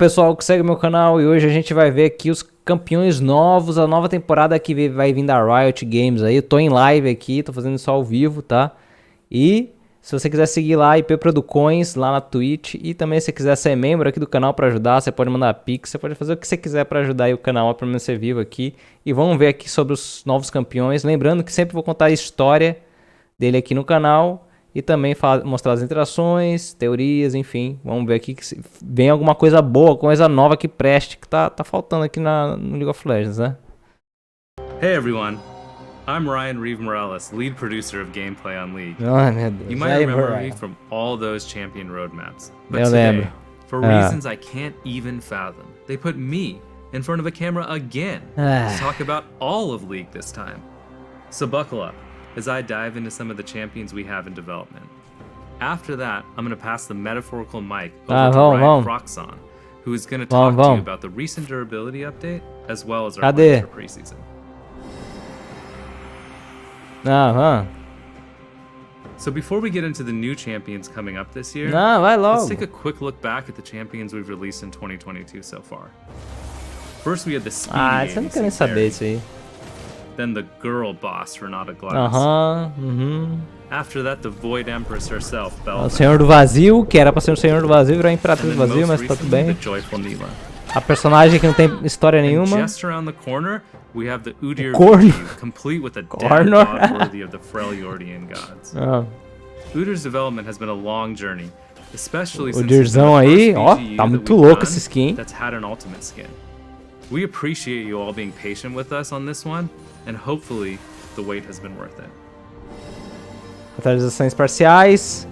pessoal que segue meu canal, e hoje a gente vai ver aqui os campeões novos, a nova temporada que vai vir da Riot Games aí. Eu tô em live aqui, tô fazendo isso ao vivo, tá? E se você quiser seguir lá, IP Produções, lá na Twitch, e também se você quiser ser membro aqui do canal pra ajudar, você pode mandar pix, você pode fazer o que você quiser pra ajudar aí o canal, pra ser vivo aqui. E vamos ver aqui sobre os novos campeões, lembrando que sempre vou contar a história dele aqui no canal. E também mostrar as interações, teorias, enfim. Vamos ver aqui que vem alguma coisa boa, coisa nova que preste, que tá faltando aqui no League of Legends, né? Hey everyone, I'm Ryan Reeve Morales, lead producer of gameplay on League. Ai, meu Deus. You might remember me from all those champion roadmaps. But Eu today, lembro. for reasons I can't even fathom, they put me in front of a camera again to talk about all of League this time. So buckle up as I dive into some of the champions we have in development. After that, I'm going to pass the metaphorical mic over to Ryan Froxon, who is going to talk to you about the recent durability update, as well as our plans for preseason. So before we get into the new champions coming up this year, let's take a quick look back at the champions we've released in 2022 so far. First we had the Speedy você não quer nem saber isso aí. Then the girl boss, Renata Glass. After that, the Void Empress herself, Bella. O Senhor do Vazio, que era pra ser o Senhor do Vazio, virou a Imperatriz do Vazio, mas tá tudo bem. A personagem que não tem história nenhuma. Just around the corner, we have the Udyr View, complete with a dead god worthy of the Freljordian gods. Udyr's development has been a long journey, especially since it's the first aí, ó, tá muito louco esse skin. That's had an ultimate skin. We appreciate you all being patient with us on this one, and hopefully the wait has been worth it. Atualizações parciais.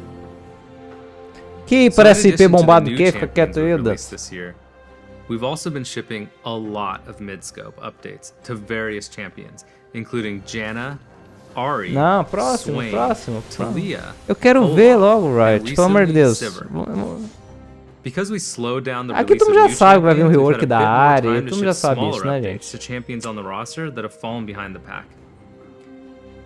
Que parece IP bombado que fica quieto aí, this year, we've also been shipping a lot of Midscope updates to various champions, including Janna, Ahri, Swain, Talia. Eu quero ver logo, Riot, pelo amor de Deus. Because we slowed down the aqui todo mundo já sabe que vai vir um rework da área, todo mundo já sabe isso, isso, né, gente? To champions on the roster that have fallen behind the pack.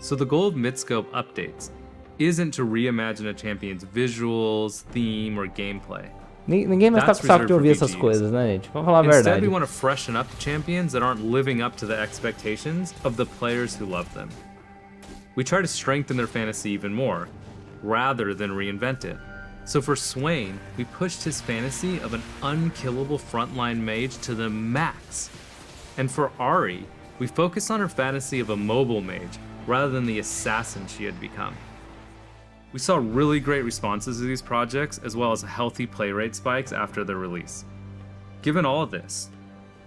So the goal of Midscope updates isn't to reimagine a champion's visuals, theme, or gameplay. Ninguém mais tá com saco de ouvir essas coisas, né, gente? Vamos falar a verdade. Instead, we want to freshen up the champions that aren't living up to the expectations of the players who love them. We try to strengthen their fantasy even more, rather than reinvent it. So for Swain, we pushed his fantasy of an unkillable frontline mage to the max. And for Ahri, we focused on her fantasy of a mobile mage, rather than the assassin she had become. We saw really great responses to these projects, as well as healthy play rate spikes after their release. Given all of this,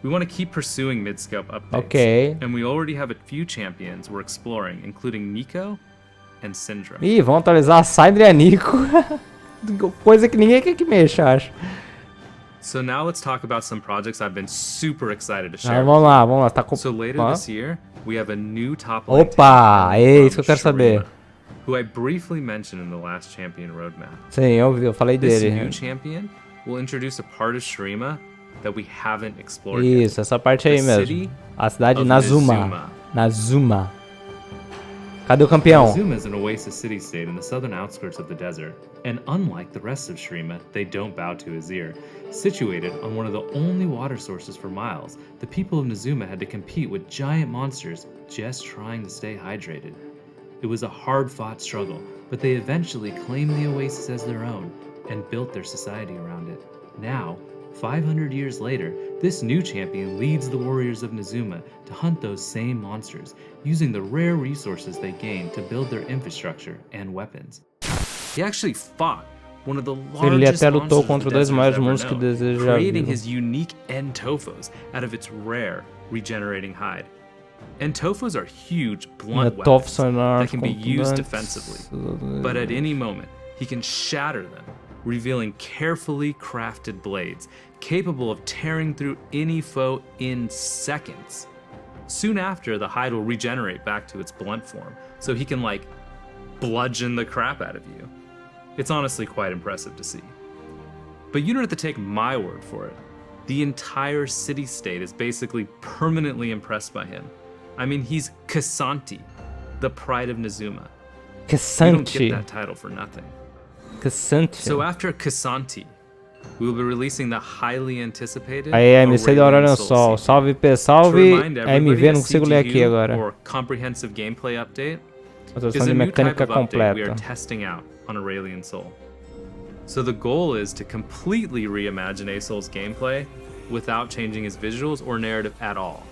we want to keep pursuing Midscope updates, and we already have a few champions we're exploring, including Nico and Syndra. Ih, vão atualizar a Syndra e a Nico. Coisa que ninguém quer que mexa, acho. So now let's talk about some projects I've been super excited to share. Vamos lá, tá com... So later this year, we have a new top lane é isso que eu quero saber. Who I briefly mentioned in the last champion roadmap. Sim, eu falei dele. This new champion will introduce a part of Shurima that we haven't explored yet. Isso, essa parte aí mesmo. A cidade de Nazuma. Cadê o campeão? Nazuma is an oasis city-state in the southern outskirts of the desert, and unlike the rest of Shurima, they don't bow to Azir. Situated on one of the only water sources for miles, the people of Nazuma had to compete with giant monsters just trying to stay hydrated. It was a hard-fought struggle, but they eventually claimed the oasis as their own and built their society around it. Now, 500 years later, this new champion leads the warriors of Nazuma to hunt those same monsters, using the rare resources they gained to build their infrastructure and weapons. He actually fought one of the largest monsters contra dois maiores monstros que deseja, creating his unique N-Tophos out of its rare regenerating hide. N-Tophos are huge, blunt weapons that can be used defensively, but at any moment, he can shatter them, revealing carefully crafted blades, capable of tearing through any foe in seconds. Soon after, the hide will regenerate back to its blunt form, so he can, like, bludgeon the crap out of you. It's honestly quite impressive to see. But you don't have to take my word for it. The entire city-state is basically permanently impressed by him. I mean, he's Kasanti, the pride of Nazuma. Kasanti. You don't get that title for nothing. Kasanti. So after Kasanti, We will be releasing the highly anticipated Aí, MC da Aurelion Aurelion Soul Sol. sequel. Salve, P. To Salve. remind MV, everybody, não a consigo ler aqui CTU, agora. or Comprehensive Gameplay Update, Atualização is de a new type mecânica of update we are completa. testing out on Aurelion Soul. So the goal is to completely reimagine A-Soul's gameplay without changing his visuals or narrative at all.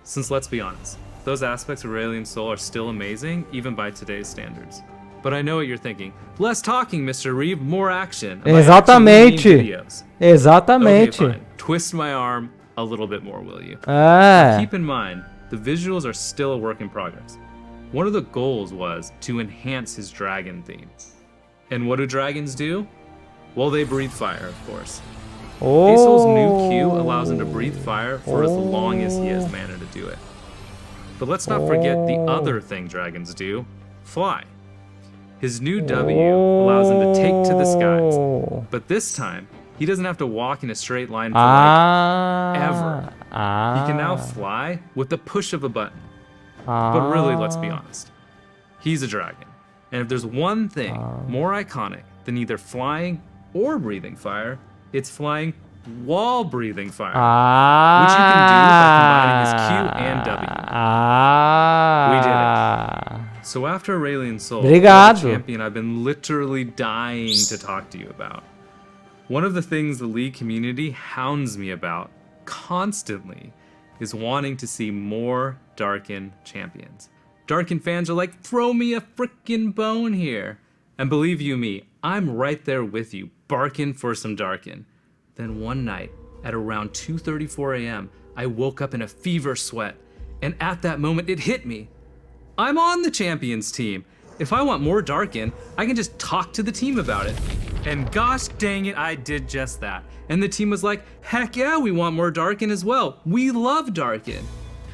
Since let's be honest, those aspects of Aurelion Soul are still amazing, even by today's standards. But I know what you're thinking. Less talking, Mr. Reeve, more action. Exatamente. Exatamente. Okay, fine. Twist my arm a little bit more, will you? É. Keep in mind, the visuals are still a work in progress. One of the goals was to enhance his dragon theme. And what do dragons do? Well, they breathe fire, of course. A-Soul's new Q allows him to breathe fire for as long as he has mana to do it. But let's not forget the other thing dragons do, fly. His new W allows him to take to the skies. But this time, he doesn't have to walk in a straight line for ever. He can now fly with the push of a button. But really, let's be honest. He's a dragon. And if there's one thing more iconic than either flying or breathing fire, it's flying while breathing fire. Which you can do by combining his Q and W. We did it. So after Aurelion Soul, the champion I've been literally dying to talk to you about. One of the things the League community hounds me about constantly is wanting to see more Darkin champions. Darkin fans are like, throw me a frickin' bone here. And believe you me, I'm right there with you, barking for some Darkin. Then one night, at around 2:34 a.m., I woke up in a fever sweat. And at that moment, it hit me. I'm on the champions team. If I want more Darkin, I can just talk to the team about it. And gosh dang it, I did just that. And the team was like, heck yeah, we want more Darkin as well. We love Darkin.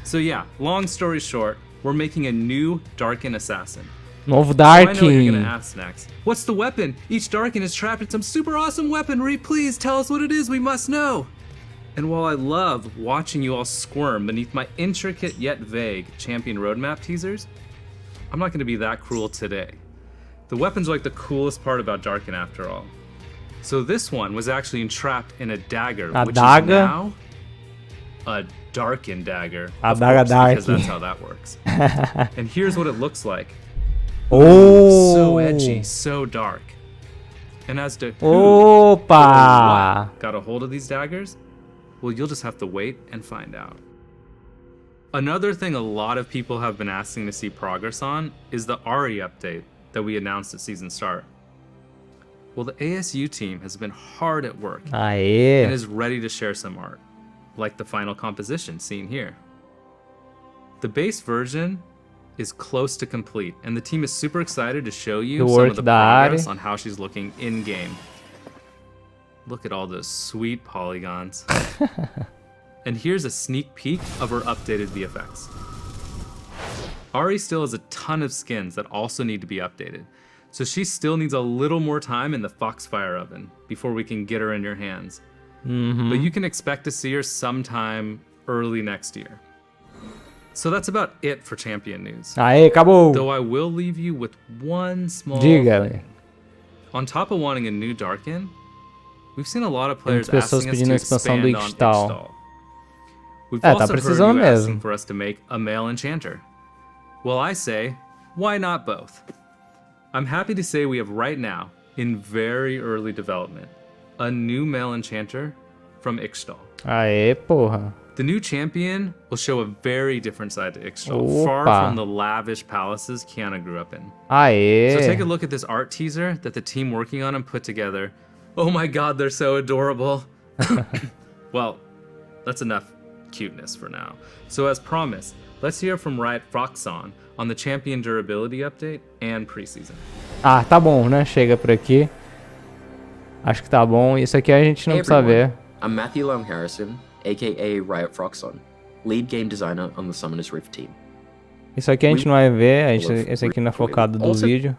So yeah, long story short, we're making a new Darkin assassin. Novo So I know what you're Darkin. gonna ask next. What's the weapon? Each Darkin is trapped in some super awesome weaponry. Please tell us what it is, we must know. And while I love watching you all squirm beneath my intricate yet vague champion roadmap teasers, I'm not gonna be that cruel today. The weapons are like the coolest part about Darkin after all. So this one was actually entrapped in a dagger, which is now a Darkin dagger. Of course, because that's how that works. And here's what it looks like. So edgy, so dark. And as to who or what got a hold of these daggers, well, you'll just have to wait and find out. Another thing a lot of people have been asking to see progress on is the Ari update that we announced at season start. Well, the ASU team has been hard at work and is ready to share some art, like the final composition seen here. The base version is close to complete, and the team is super excited to show you some of the progress on how she's looking in-game. Look at all those sweet polygons. And here's a sneak peek of her updated VFX. Ari still has a ton of skins that also need to be updated, so she still needs a little more time in the Foxfire oven before we can get her in your hands. But you can expect to see her sometime early next year. So that's about it for champion news. Acabou. Though I will leave you with one small thing. On top of wanting a new Darkin, we've seen a lot of players asking us to expand on Ixtal. We've also heard you asking for us to make a male enchanter. Well, I say, why not both? I'm happy to say we have right now, in very early development, a new male enchanter from Ixtal. Aê, porra. The new champion will show a very different side to Ixtal, far from the lavish palaces Kiana grew up in. Aê. So take a look at this art teaser that the team working on him put together. Oh my god, they're so adorable. Well, that's enough cuteness for now. So as promised, let's hear from Riot Froxon on the champion durability update and preseason. Ah, tá bom, né? Chega por aqui. Acho que tá bom. Isso aqui a gente não precisa ver. I'm Matthew Long Harrison, aka Riot Froxon, lead game designer on the Summoners Rift team. Isso aqui a gente não vai ver, esse aqui não é focado do vídeo.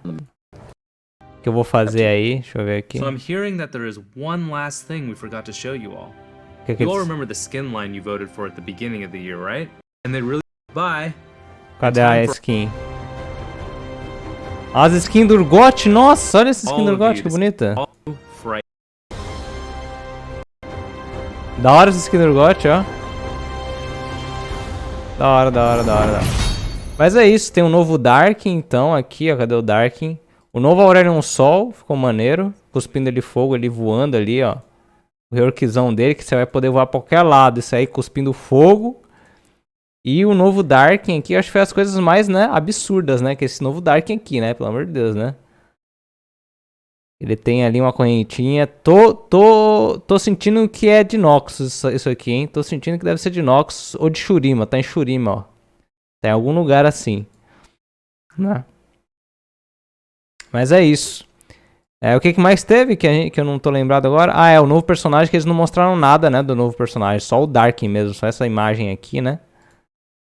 Que eu vou fazer aí, deixa eu ver aqui. So I'm hearing that there is one last thing we forgot to show you all. You all remember the skin line you voted for at the beginning of the year, right? And they really buy. Cadê a skin? As skins do Urgot, nossa, olha essa skin do Urgot, que bonita. Da hora essa skin do Urgot, ó. Da hora, da hora, da hora, da hora. Mas é isso, tem um novo Darkin, então, aqui, ó. Cadê o Darkin? O novo Aurelion Sol, ficou maneiro. Cuspindo ele fogo, ali voando ali, ó. O reworkzão dele, que você vai poder voar pra qualquer lado. Isso aí, cuspindo fogo. E o novo Darkin aqui, eu acho que foi as coisas mais, né, absurdas, né? Que esse novo Darkin aqui, né? Pelo amor de Deus, né? Ele tem ali uma correntinha. Tô sentindo que é de inox isso aqui, hein? Tô sentindo que deve ser de inox ou de Shurima. Tá em Shurima, ó. Tá em algum lugar assim. Né? Mas é isso. O que mais teve que eu não tô lembrado agora? Ah, é o novo personagem que eles não mostraram nada, né? Do novo personagem. Só o Darkin mesmo. Só essa imagem aqui, né?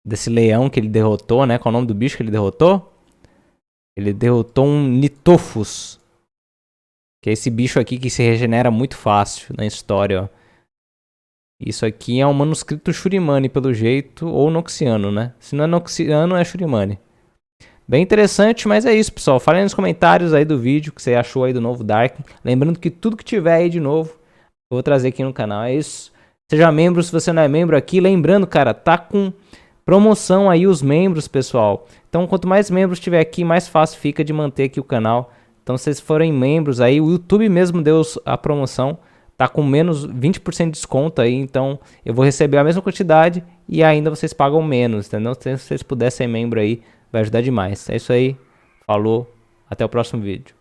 Desse leão que ele derrotou, né? Qual é o nome do bicho que ele derrotou? Ele derrotou um Nitofus. Que é esse bicho aqui que se regenera muito fácil na história, ó. Isso aqui é um manuscrito Shurimani, pelo jeito, ou Noxiano, né? Se não é Noxiano, é Shurimani. Bem interessante, mas é isso, pessoal. Falem nos comentários aí do vídeo o que você achou aí do novo Darkin. Lembrando que tudo que tiver aí de novo, eu vou trazer aqui no canal. É isso. Seja membro se você não é membro aqui. Lembrando, cara, tá com promoção aí os membros, pessoal. Então, quanto mais membros tiver aqui, mais fácil fica de manter aqui o canal. Então, se vocês forem membros aí, o YouTube mesmo deu a promoção, tá com menos 20% de desconto aí, então eu vou receber a mesma quantidade e ainda vocês pagam menos, entendeu? Se vocês puderem ser membro aí, vai ajudar demais. É isso aí, falou, até o próximo vídeo.